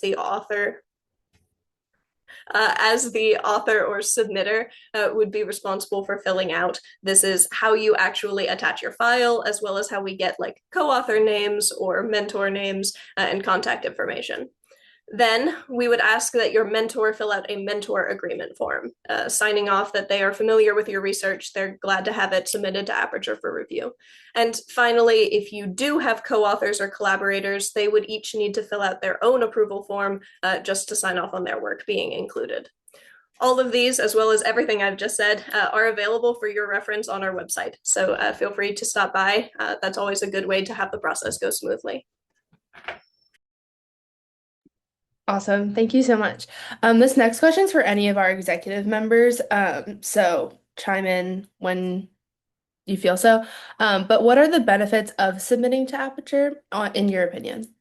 the author or submitter would be responsible for filling out. This is how you actually attach your file, as well as how we get like co-author names or mentor names and contact information. Then we would ask that your mentor fill out a mentor agreement form, signing off that they are familiar with your research, they're glad to have it submitted to Aperture for review. And finally, if you do have co-authors or collaborators, they would each need to fill out their own approval form just to sign off on their work being included. All of these, as well as everything I've just said, are available for your reference on our website. So feel free to stop by. That's always a good way to have the process go smoothly. Awesome. Thank you so much. This next question is for any of our executive members. So chime in when you feel so. But what are the benefits of submitting to Aperture, in your opinion?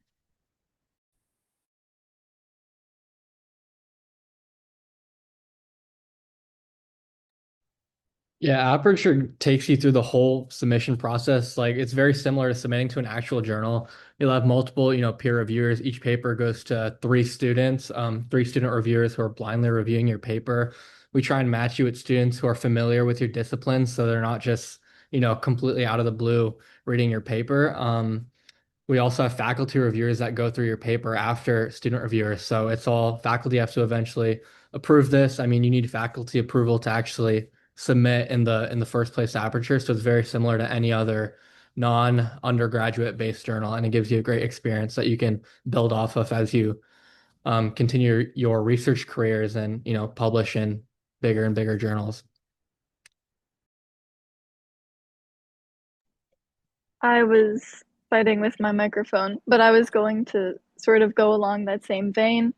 Yeah, Aperture takes you through the whole submission process. Like it's very similar to submitting to an actual journal. You'll have multiple, peer reviewers. Each paper goes to three student reviewers who are blindly reviewing your paper. We try and match you with students who are familiar with your discipline, so they're not just, completely out of the blue reading your paper. We also have faculty reviewers that go through your paper after student reviewers. So it's all faculty have to eventually approve this. I mean, you need faculty approval to actually submit in the first place Aperture. So it's very similar to any other non-undergraduate based journal, and it gives you a great experience that you can build off of as you continue your research careers and publish in bigger and bigger journals. I was fighting with my microphone, but I was going to sort of go along that same vein.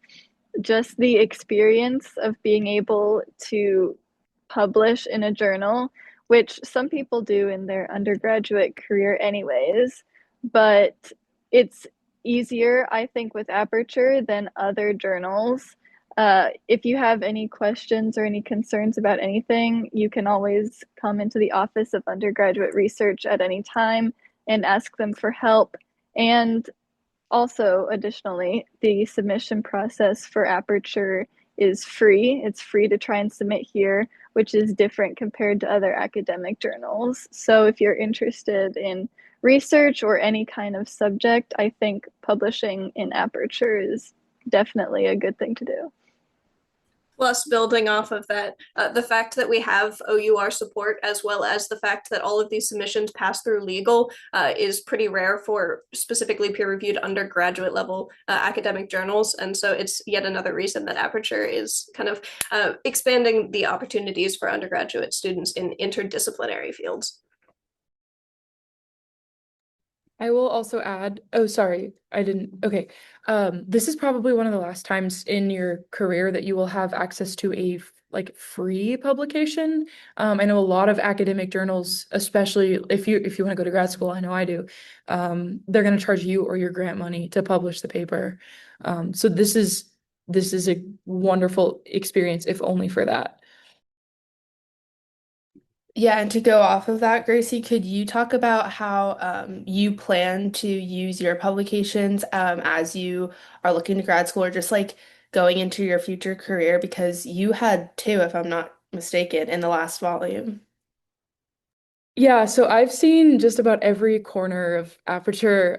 Just the experience of being able to publish in a journal, which some people do in their undergraduate career anyways, but it's easier, I think, with Aperture than other journals. If you have any questions or any concerns about anything, you can always come into the Office of Undergraduate Research at any time and ask them for help. And also, additionally, the submission process for Aperture is free. It's free to try and submit here, which is different compared to other academic journals. So if you're interested in research or any kind of subject, I think publishing in Aperture is definitely a good thing to do. Plus, building off of that, the fact that we have OUR support, as well as the fact that all of these submissions pass through legal, is pretty rare for specifically peer-reviewed undergraduate level academic journals. And so it's yet another reason that Aperture is kind of expanding the opportunities for undergraduate students in interdisciplinary fields. I will also add, oh, sorry, I didn't. Okay. This is probably one of the last times in your career that you will have access to a like free publication. I know a lot of academic journals, especially if you want to go to grad school, I know I do, they're going to charge you or your grant money to publish the paper. So this is a wonderful experience, if only for that. Yeah, and to go off of that, Gracie, could you talk about how you plan to use your publications as you are looking to grad school or just like going into your future career? Because you had two, if I'm not mistaken, in the last volume. Yeah, so I've seen just about every corner of Aperture.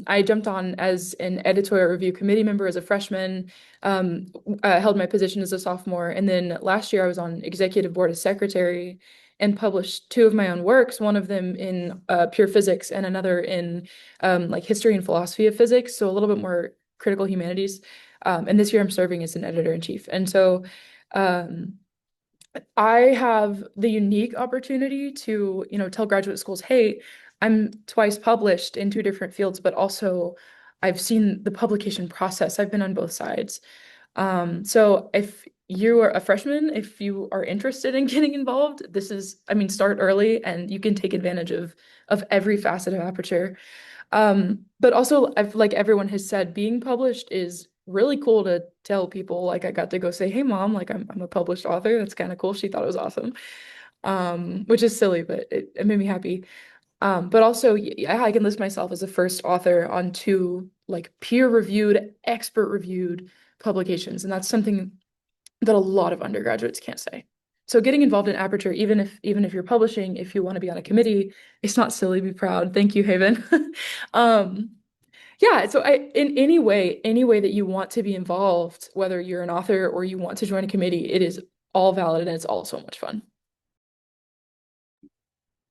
I jumped on as an editorial review committee member as a freshman, held my position as a sophomore, and then last year I was on executive board as secretary and published two of my own works, one of them in pure physics and another in like history and philosophy of physics, so a little bit more critical humanities. And this year I'm serving as an editor-in-chief. And so um, I have the unique opportunity to, tell graduate schools, hey, I'm twice published in two different fields, but also I've seen the publication process. I've been on both sides. So if you are a freshman, if you are interested in getting involved, this is, I mean, start early and you can take advantage of every facet of Aperture. But also, I've like everyone has said, being published is really cool to tell people. Like I got to go say, "Hey, mom, like I'm a published author." That's kind of cool. She thought it was awesome. Which is silly, but it made me happy. But also, I can list myself as a first author on two like peer-reviewed, expert-reviewed publications, and that's something that a lot of undergraduates can't say. So getting involved in Aperture, even if you're publishing, if you want to be on a committee, it's not silly, be proud. Thank you, Haven. Um, yeah, so in any way that you want to be involved, whether you're an author or you want to join a committee, it is all valid and it's all so much fun.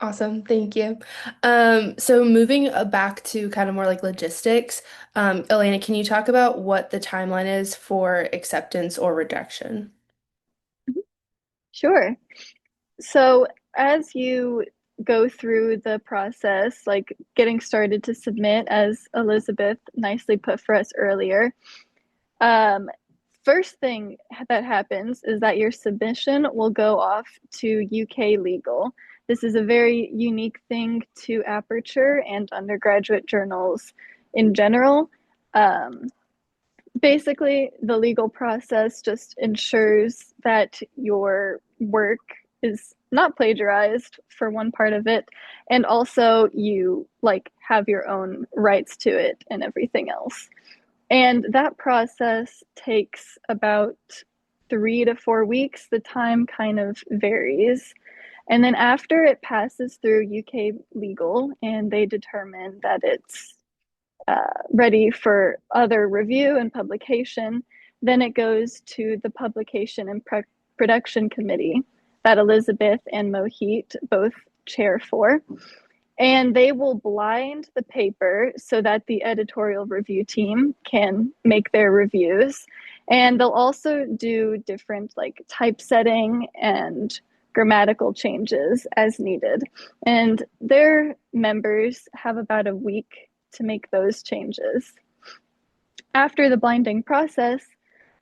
Awesome, thank you. So moving back to kind of more like logistics, Elena, can you talk about what the timeline is for acceptance or rejection? Sure. So as you go through the process, like getting started to submit, as Elizabeth nicely put for us earlier, first thing that happens is that your submission will go off to UK Legal. This is a very unique thing to Aperture and undergraduate journals in general. Basically, the legal process just ensures that your work is not plagiarized for one part of it, and also you like have your own rights to it and everything else. And that process takes about 3 to 4 weeks. The time kind of varies. And then after it passes through UK Legal and they determine that it's ready for other review and publication, then it goes to the publication and production committee that Elizabeth and Mohit both chair for. And they will blind the paper so that the editorial review team can make their reviews. And they'll also do different like typesetting and grammatical changes as needed. And their members have about a week to make those changes. After the blinding process,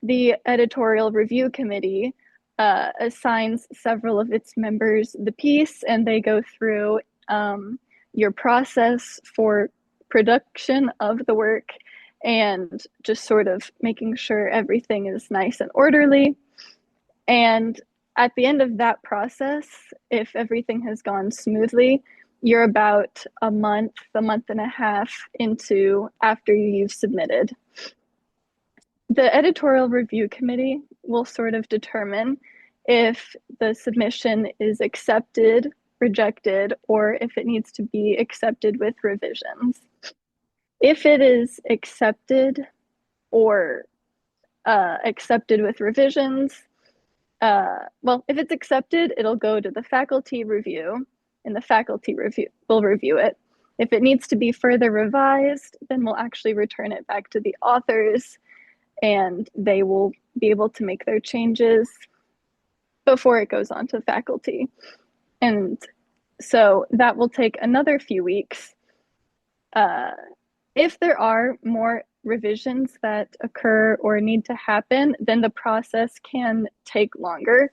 the editorial review committee assigns several of its members the piece, and they go through your process for production of the work and just sort of making sure everything is nice and orderly. And at the end of that process, if everything has gone smoothly, you're about a month and a half into after you've submitted. The editorial review committee will sort of determine if the submission is accepted, rejected, or if it needs to be accepted with revisions. If it is accepted or accepted with revisions, well, if it's accepted, it'll go to the faculty review, and the faculty will review it. If it needs to be further revised, then we'll actually return it back to the authors, and they will be able to make their changes before it goes on to faculty. And so that will take another few weeks. If there are more revisions that occur or need to happen, then the process can take longer.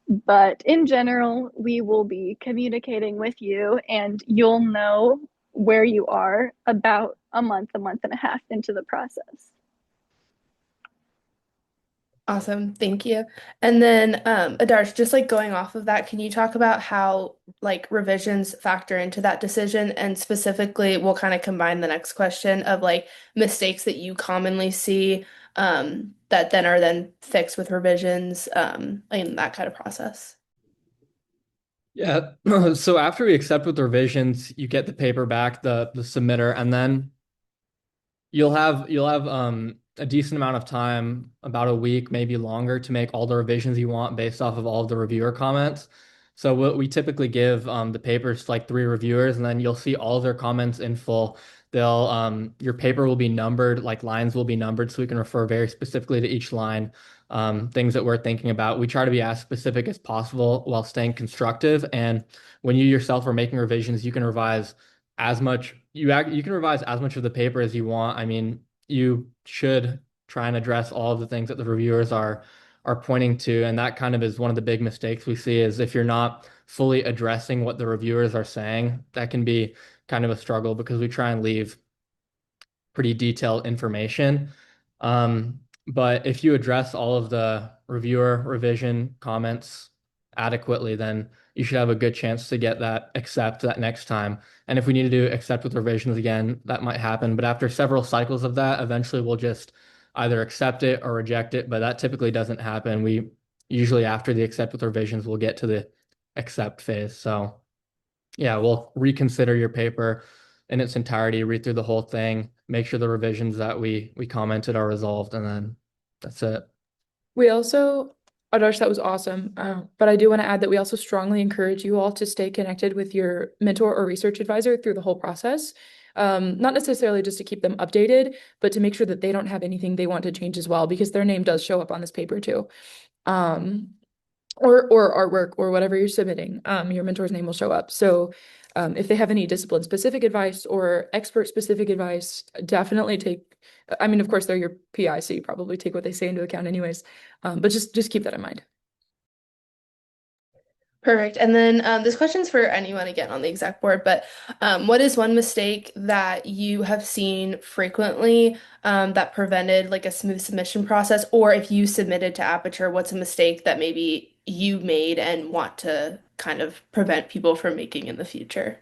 But in general, we will be communicating with you, and you'll know where you are about a month and a half into the process. Awesome, thank you. And then, Adarsh, just like going off of that, can you talk about how like revisions factor into that decision? And specifically, we'll kind of combine the next question of like mistakes that you commonly see that then are then fixed with revisions, and that kind of process. Yeah. So after we accept with revisions, you get the paper back, the submitter, and then you'll have a decent amount of time, about a week, maybe longer, to make all the revisions you want based off of all of the reviewer comments. So what we typically give the papers to like 3 reviewers, and then you'll see all of their comments in full. They'll your paper will be numbered, like lines will be numbered, so we can refer very specifically to each line, things that we're thinking about. We try to be as specific as possible while staying constructive. And when you yourself are making revisions, you can revise as much you can revise as much of the paper as you want. I mean, you should try and address all of the things that the reviewers are pointing to, and that kind of is one of the big mistakes we see, is if you're not fully addressing what the reviewers are saying, that can be kind of a struggle because we try and leave pretty detailed information. But if you address all of the reviewer revision comments adequately, then you should have a good chance to get that accept that next time. And if we need to do accept with revisions again, that might happen. But after several cycles of that, eventually we'll just either accept it or reject it. But that typically doesn't happen. We usually, after the accept with revisions, we'll get to the accept phase. So yeah, we'll reconsider your paper in its entirety, read through the whole thing, make sure the revisions that we commented are resolved, and then that's it. We also, Adarsh, that was awesome. But I do want to add that we also strongly encourage you all to stay connected with your mentor or research advisor through the whole process. Not necessarily just to keep them updated, but to make sure that they don't have anything they want to change as well, because their name does show up on this paper too. Or artwork or whatever you're submitting, your mentor's name will show up. So if they have any discipline specific advice or expert specific advice, definitely take, I mean, of course, they're your PI, so you probably take what they say into account anyways. But just keep that in mind. Perfect. And then this question's for anyone again on the exec board, but what is one mistake that you have seen frequently that prevented like a smooth submission process? Or if you submitted to Aperture, what's a mistake that maybe you made and want to kind of prevent people from making in the future?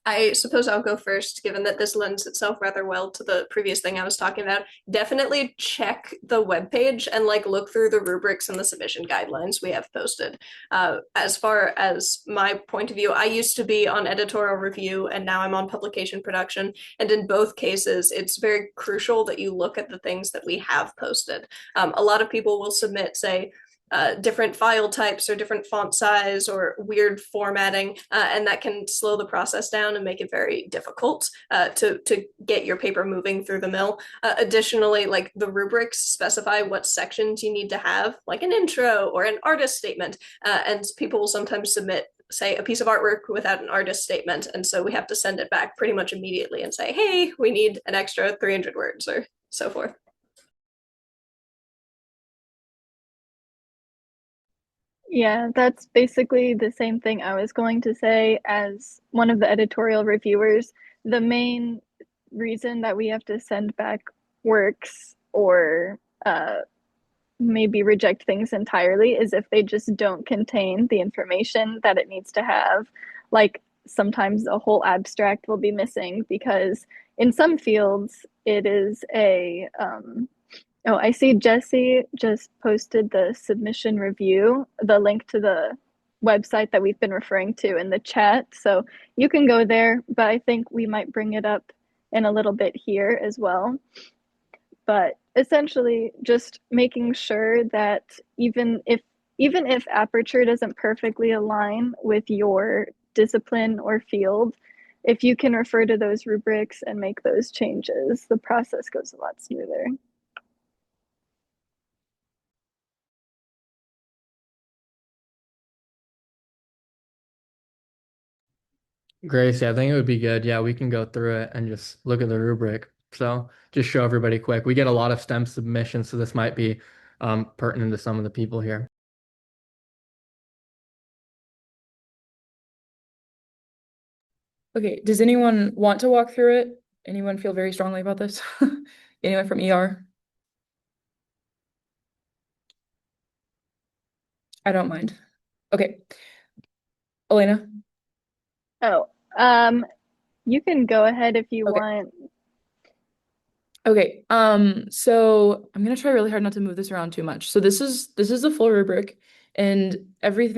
I suppose I'll go first, given that this lends itself rather well to the previous thing I was talking about. Definitely check the webpage and like look through the rubrics and the submission guidelines we have posted. As far as my point of view, I used to be on editorial review and now I'm on publication production. And in both cases, it's very crucial that you look at the things that we have posted. A lot of people will submit, say, different file types or different font size or weird formatting, and that can slow the process down and make it very difficult to get your paper moving through the mill. Additionally, like the rubrics specify what sections you need to have, like an intro or an artist statement, and people will sometimes submit, say, a piece of artwork without an artist statement, and so we have to send it back pretty much immediately and say, hey, we need an extra 300 words or so forth. Yeah, that's basically the same thing I was going to say as one of the editorial reviewers. The main reason that we have to send back works or maybe reject things entirely is if they just don't contain the information that it needs to have. Like sometimes a whole abstract will be missing because in some fields it is a oh, I see Jesse just posted the submission review, the link to the website that we've been referring to in the chat. So you can go there, but I think we might bring it up in a little bit here as well. But essentially just making sure that even if Aperture doesn't perfectly align with your discipline or field, if you can refer to those rubrics and make those changes, the process goes a lot smoother. Grace, yeah, I think it would be good. Yeah, we can go through it and just look at the rubric. So just show everybody quick. We get a lot of STEM submissions, so this might be pertinent to some of the people here. Okay, does anyone want to walk through it? Anyone feel very strongly about this? Anyone from ER? I don't mind. Okay. Elena? Oh, you can go ahead if you Okay. want. Okay, so I'm gonna try really hard not to move this around too much. So this is the full rubric, and every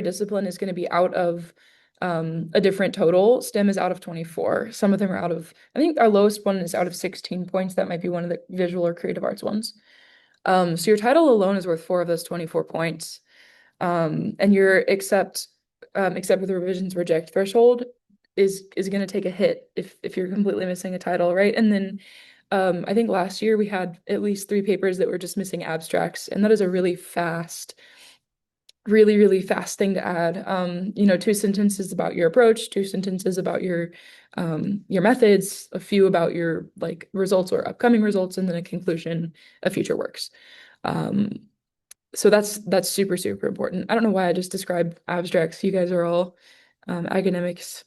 discipline is gonna be out of a different total. STEM is out of 24. Some of them are out of, I think our lowest one is out of 16 points. That might be one of the visual or creative arts ones. So your title alone is worth 4 of those 24 points. And your accept with the revisions reject threshold is gonna take a hit if you're completely missing a title, right? And then I think last year we had at least 3 papers that were just missing abstracts, and that is a really fast, really fast thing to add. 2 sentences about your approach, 2 sentences about your methods, a few about your like results or upcoming results, and then a conclusion of future works. So that's super important. I don't know why I just described abstracts. You guys are all academics.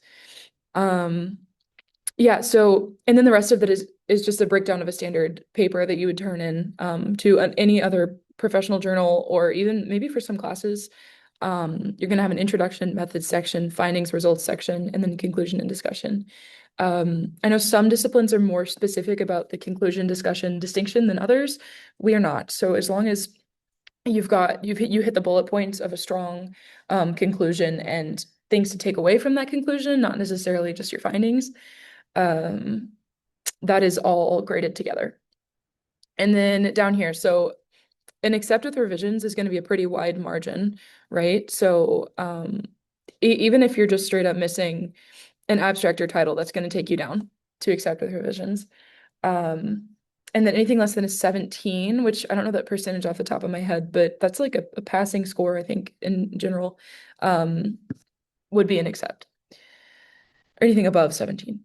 Yeah, so and then the rest of it is just a breakdown of a standard paper that you would turn in to any other professional journal, or even maybe for some classes. You're going to have an introduction, methods section, findings, results section, and then conclusion and discussion. I know some disciplines are more specific about the conclusion discussion distinction than others. We are not. So as long as you hit the bullet points of a strong conclusion and things to take away from that conclusion, not necessarily just your findings, that is all graded together. And then down here, so an accept with revisions is going to be a pretty wide margin, right? So even if you're just straight up missing an abstract or title, that's going to take you down to accept with revisions. And then anything less than a 17, which I don't know that percentage off the top of my head, but that's like a passing score, I think, in general, would be an accept. Or anything above 17.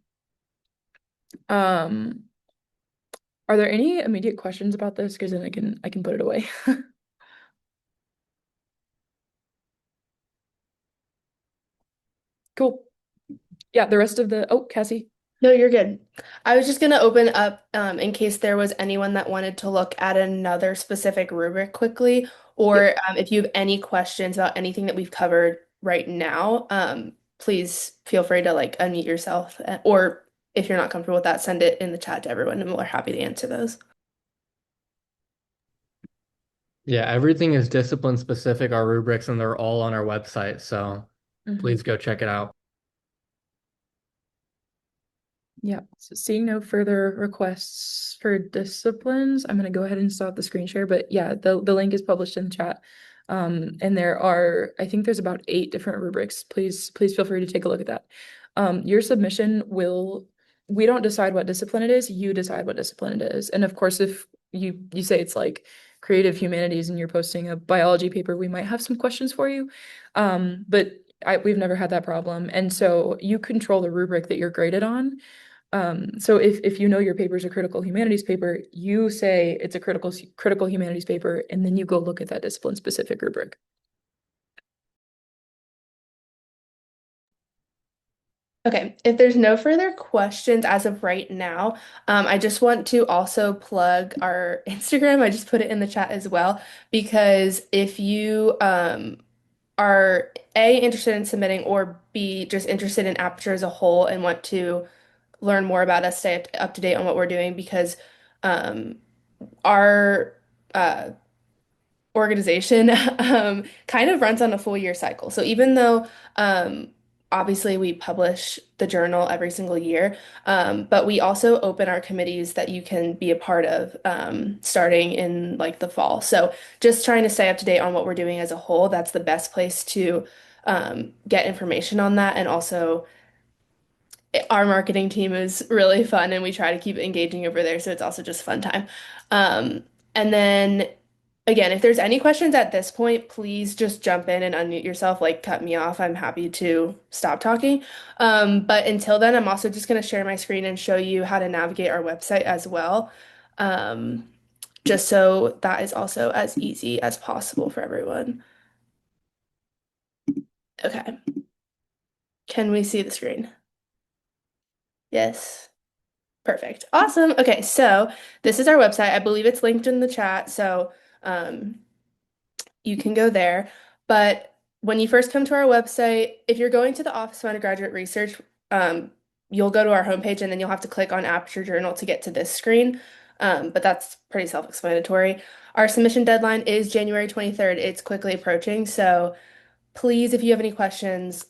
Are there any immediate questions about this? Because then I can put it away. Cool. Yeah, the rest of the Cassie. No, you're good. I was just going to open up in case there was anyone that wanted to look at another specific rubric quickly, or if you have any questions about anything that we've covered right now, please feel free to like unmute yourself, or if you're not comfortable with that, send it in the chat to everyone, and we're happy to answer those. Yeah, everything is discipline specific, our rubrics, and they're all on our website. So please go check it out. Yeah, so seeing no further requests for disciplines, I'm going to go ahead and stop the screen share. But yeah, the link is published in the chat. And there are, I think there's about 8 different rubrics. Please feel free to take a look at that. Your submission we don't decide what discipline it is, you decide what discipline it is. And of course, if you say it's like creative humanities and you're posting a biology paper, we might have some questions for you. But we've never had that problem. And so you control the rubric that you're graded on. So if you know your paper is a critical humanities paper, you say it's a critical humanities paper, and then you go look at that discipline specific rubric. Okay, if there's no further questions as of right now, I just want to also plug our Instagram. I just put it in the chat as well, because if you are A, interested in submitting, or B, just interested in Aperture as a whole and want to learn more about us, stay up to date on what we're doing, because our organization kind of runs on a full year cycle. So even though obviously we publish the journal every single year, but we also open our committees that you can be a part of starting in like the fall. So just trying to stay up to date on what we're doing as a whole, that's the best place to get information on that. And also our marketing team is really fun and we try to keep engaging over there. So it's also just fun time. And then again, if there's any questions at this point, please just jump in and unmute yourself, like cut me off. I'm happy to stop talking. But until then, I'm also just going to share my screen and show you how to navigate our website as well. Just so that is also as easy as possible for everyone. Okay. Can we see the screen? Yes. Perfect. Awesome. Okay, so this is our website. I believe it's linked in the chat, so you can go there. But when you first come to our website, if you're going to the Office of Undergraduate Research, you'll go to our homepage and then you'll have to click on Aperture Journal to get to this screen. But that's pretty self-explanatory. Our submission deadline is January 23rd. It's quickly approaching, so please, if you have any questions,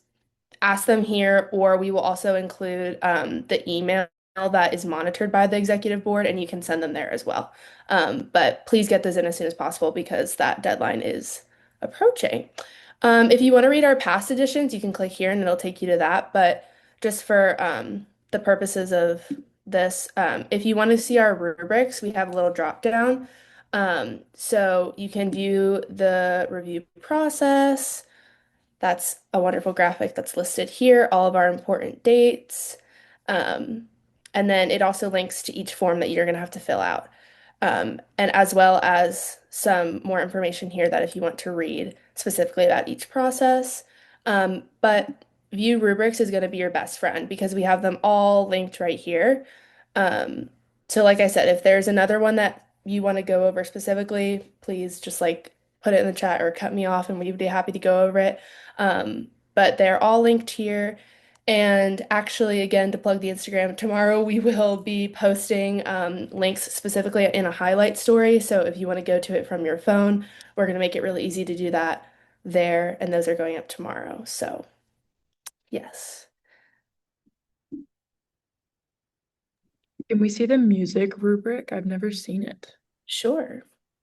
ask them here, or we will also include the email that is monitored by the executive board, and you can send them there as well. But please get those in as soon as possible because that deadline is approaching. If you want to read our past editions, you can click here and it'll take you to that. But just for the purposes of this, if you want to see our rubrics, we have a little drop down. So you can view the review process. That's a wonderful graphic that's listed here, all of our important dates. And then it also links to each form that you're going to have to fill out. And as well as some more information here that if you want to read specifically about each process. But View Rubrics is going to be your best friend because we have them all linked right here. So like I said, if there's another one that you want to go over specifically, please just like put it in the chat or cut me off and we'd be happy to go over it. But they're all linked here. And actually, again, to plug the Instagram, tomorrow we will be posting links specifically in a highlight story. So if you want to go to it from your phone, we're going to make it really easy to do that there. And those are going up tomorrow. So yes, Can we see the music rubric? I've never seen it. sure.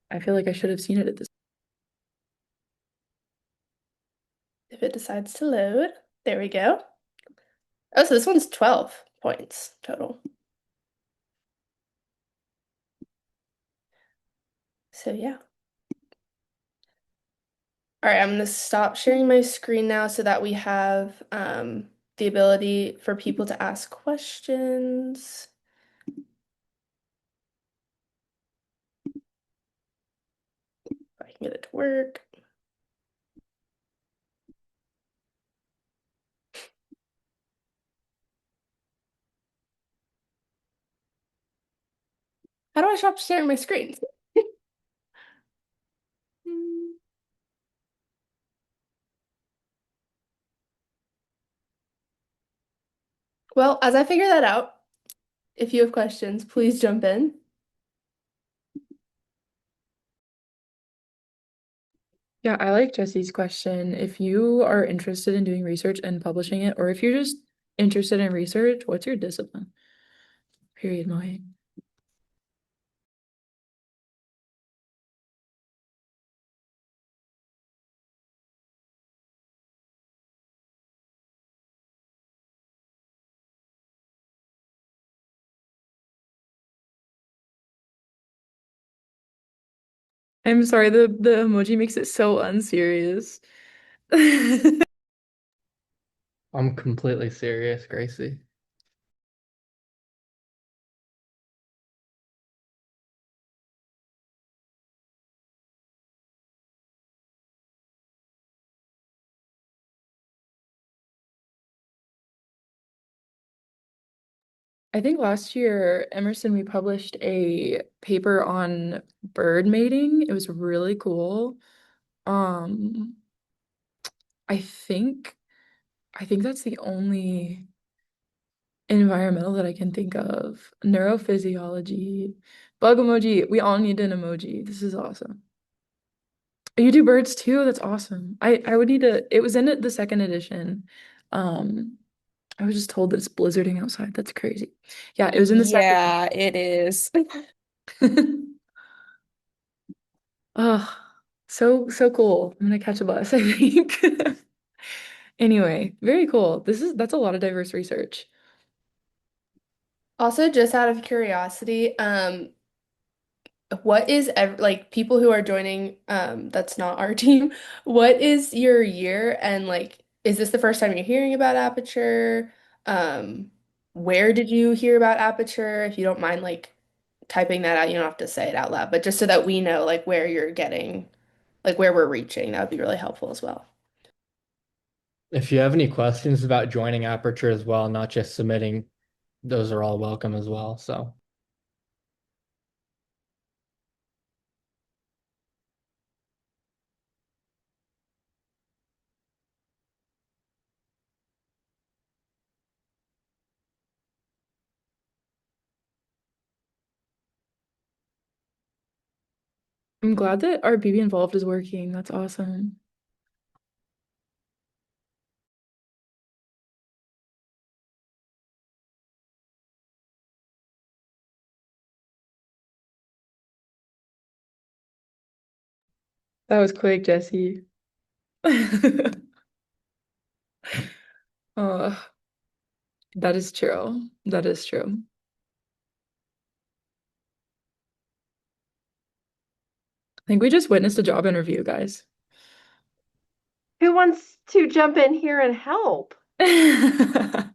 I feel like I should have seen it at this. If it decides to load, there we go. Oh, so this one's 12 points total. So yeah. All right, I'm going to stop sharing my screen now so that we have the ability for people to ask questions. If I can get it to work. How do I stop sharing my screen? Well, as I figure that out, if you have questions, please jump in. Yeah, I like Jesse's question. If you are interested in doing research and publishing it, or if you're just interested in research, what's your discipline? Period, Mohit. I'm sorry, the emoji makes it so unserious. I'm completely serious, Gracie. I think last year, Emerson, we published a paper on bird mating. It was really cool. Um, I think I think that's the only environmental that I can think of. Neurophysiology, bug emoji. We all need an emoji. This is awesome. You do birds too? That's awesome. I would need to. It was in the second edition. Um, I was just told that it's blizzarding outside. That's crazy. Yeah, it was in the second. Yeah, it is. Oh, so cool. I'm gonna catch a bus, I think. Anyway, very cool. That's a lot of diverse research. Also, just out of curiosity, what is like people who are joining that's not our team, what is your year and like is this the first time you're hearing about Aperture? Um, where did you hear about Aperture? If you don't mind like typing that out, you don't have to say it out loud, but just so that we know like where you're getting like where we're reaching, that would be really helpful as well. If you have any questions about joining Aperture as well, not just submitting, those are all welcome as well. So I'm glad that our BB involved is working. That's awesome. That was quick, Jesse. Oh, that is true. That is true. I think we just witnessed a job interview, guys. Who wants to jump in here and help? Thank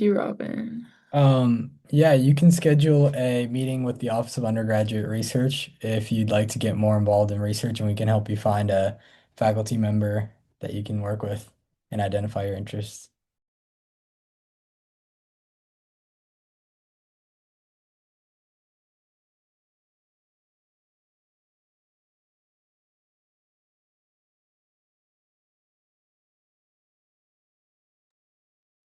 you, Robin. Yeah, you can schedule a meeting with the Office of Undergraduate Research if you'd like to get more involved in research, and we can help you find a faculty member that you can work with and identify your interests.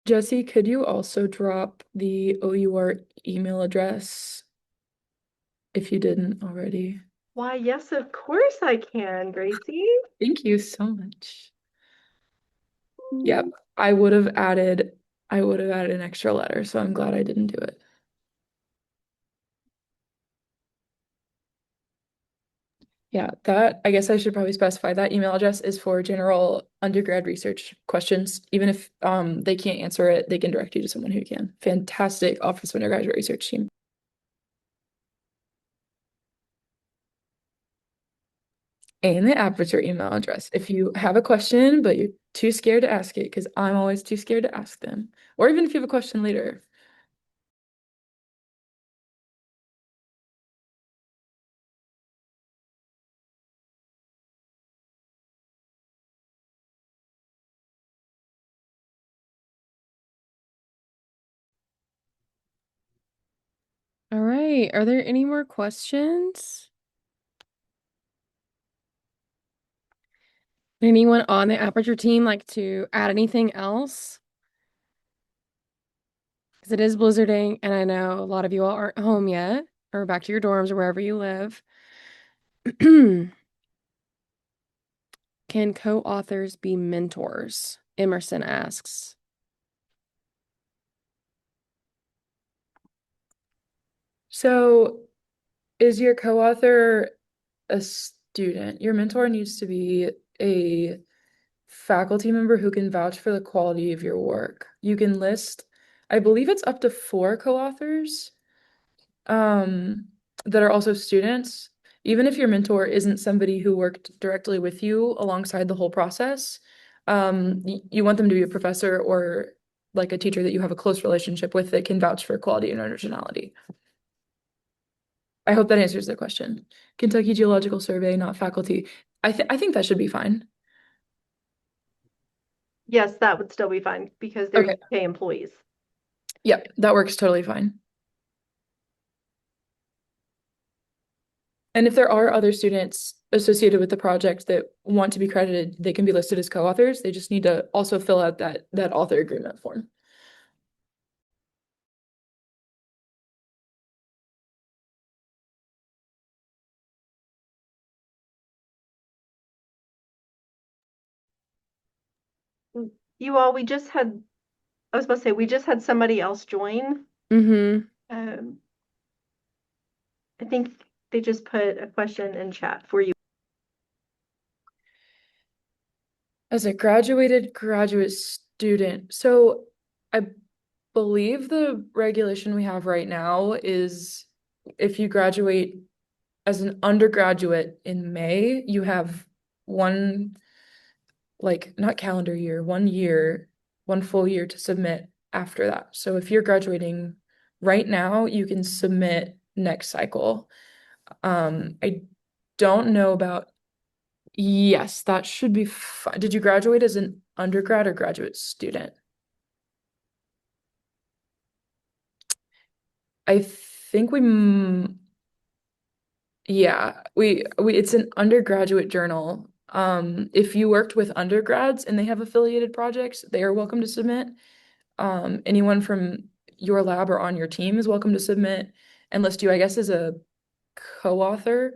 Jesse, could you also drop the OUR email address if you didn't already? Why, yes, of course I can, Gracie. Thank you so much. Yep, I would have added an extra letter, so I'm glad I didn't do it. Yeah, that I guess I should probably specify that email address is for general undergrad research questions. Even if they can't answer it, they can direct you to someone who can. Fantastic Office of Undergraduate Research team. And the Aperture email address. If you have a question, but you're too scared to ask it, because I'm always too scared to ask them. Or even if you have a question later. All right. Are there any more questions? Anyone on the Aperture team like to add anything else? Because it is blizzarding, and I know a lot of you all aren't home yet, or back to your dorms or wherever you live. Can co-authors be mentors? Emerson asks. So, is your co-author a student? Your mentor needs to be a faculty member who can vouch for the quality of your work. You can list, I believe it's up to 4 co-authors that are also students. Even if your mentor isn't somebody who worked directly with you alongside the whole process, you want them to be a professor or like a teacher that you have a close relationship with that can vouch for quality and originality. I hope that answers the question. Kentucky Geological Survey, not faculty. I think that should be fine. Yes, that would still be fine because they're Okay. UK employees. Yep, that works totally fine. And if there are other students associated with the project that want to be credited, they can be listed as co-authors. They just need to also fill out that author agreement form. You all, we just had, I was about to say, we just had somebody else join. Mm-hmm. I think they just put a question in chat for you. As a graduated graduate student, so I believe the regulation we have right now is if you graduate as an undergraduate in May, you have one, like, not calendar year, 1 year, one full year to submit after that. So if you're graduating right now, you can submit next cycle. I don't know about, yes, that should be fine. Did you graduate as an undergrad or graduate student? I think yeah, we it's an undergraduate journal. If you worked with undergrads and they have affiliated projects, they are welcome to submit. Anyone from your lab or on your team is welcome to submit and list you, I guess, as a co-author,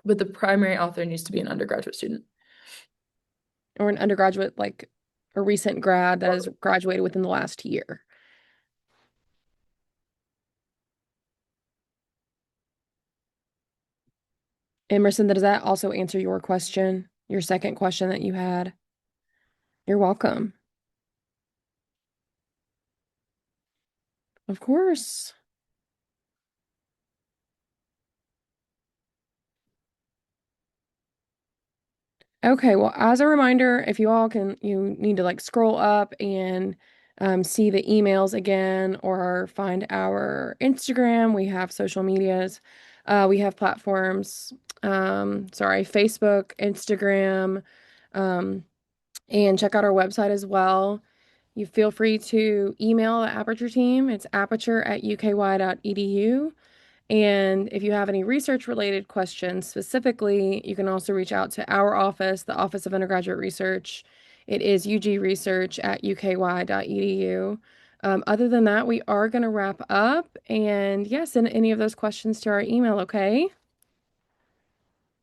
but the primary author needs to be an undergraduate student. Or an undergraduate, like a recent grad that has graduated within the last year. Emerson, does that also answer your question? Your second question that you had? You're welcome. Of course. Okay, well, as a reminder, if you all can, you need to like scroll up and see the emails again or find our Instagram. We have social medias. We have platforms, Facebook, Instagram, and check out our website as well. You feel free to email the Aperture team. It's aperture@uky.edu. And if you have any research related questions specifically, you can also reach out to our office, the Office of Undergraduate Research, It is ugresearch@uky.edu. Other than that, we are going to wrap up. And yes, send any of those questions to our email, okay?